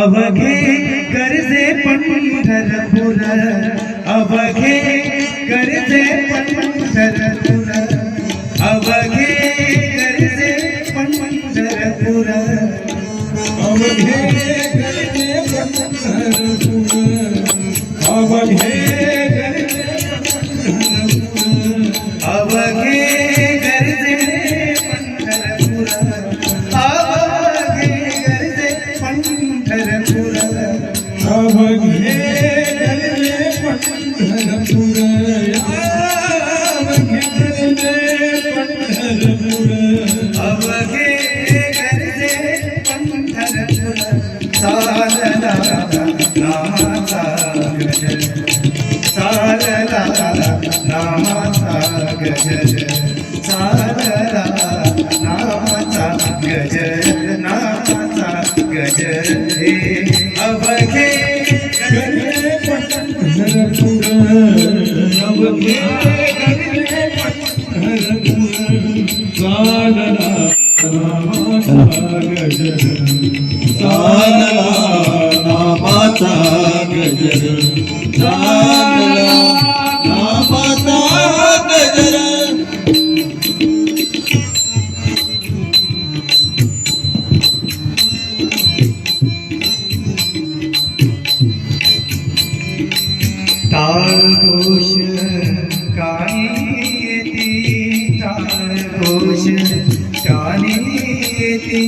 अवघे गरजे पंढरपूर, अवघे गरजे पंढरपूर, अवघे गरजे पंढरपूर, अवघे गरजे पंढरपूर, अवघे गरजे पंढरपूर, अवघे गरजे पंढरपूर, अवघे गरजे पंढरपूर, अवघे गरजे पंढरपूर, अवघे गरजे पंढरपूर, सारला नामाचा गजर, सारला नामाचा गजर, सारला नामाचा गजर, नामाचा गजर हे अवघे गरजे पंढरपूर, अवघे गरजे पंढरपूर, चालला नामाचा गजर, चालला नामाचा गजर, चालला नामाचा गजर. टाळ घोष कानी येती, टाळ घोष कानी येती,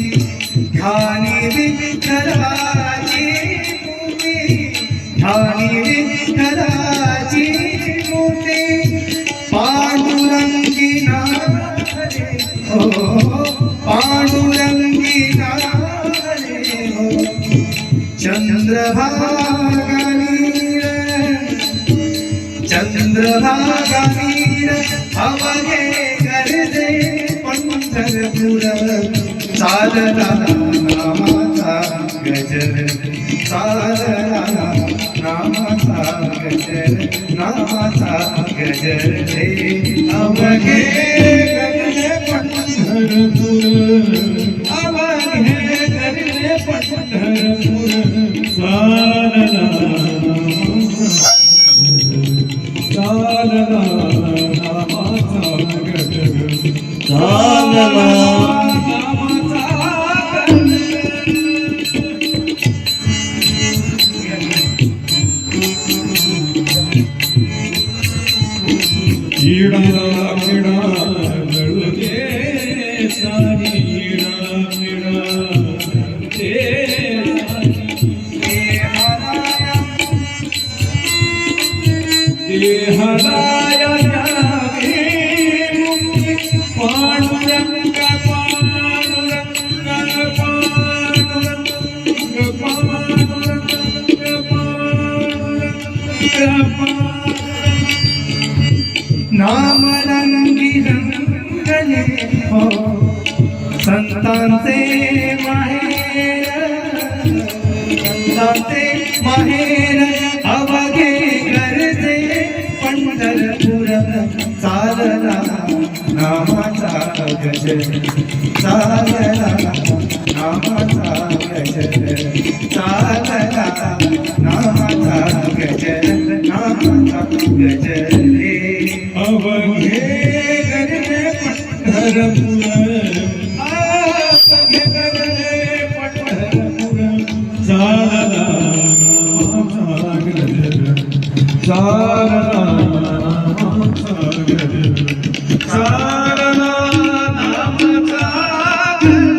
ध्यानी विठ्ठलाची मूर्ती, ध्यानी विठ्ठलाची मूर्ती, पांडुरंगी नारे हो, पांडुरंगी नारे हो, चंद्रभागानीर, चंद्रभागानीर, अवघे गरजे पंढरपूर, चालला नामाचा गजर, चालला नामाचा गजर, नामाचा गजर हे अवघे गरजे पंढरपूर, अवघे गरजे पंढरपूर, चालला चालला नामाचा गजर, चालला नामाचा गजर. ईडा किडा गळुजे सारी, ईडा किडा गळुजे देहलाया जावे मुक्ती, पांडुरंग पांडुरंग पांडुरंग पांडुरंग पांडुरंग. नाम रंगी रंगले हो, संतांचे माहेर, संतांचे माहेर, अवघे गरजे पंढरपूर, चालला नामाचा गजर, चालला नामाचा गजर, चालला नामाचा गजर, नामाचा गजर हे अवघे गरजे पंढरपूर, अवघे गरजे पंढरपूर, चालला नामाचा गजर, चालला नामाचा गजर, चालला नामाचा गजर.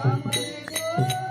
Come on,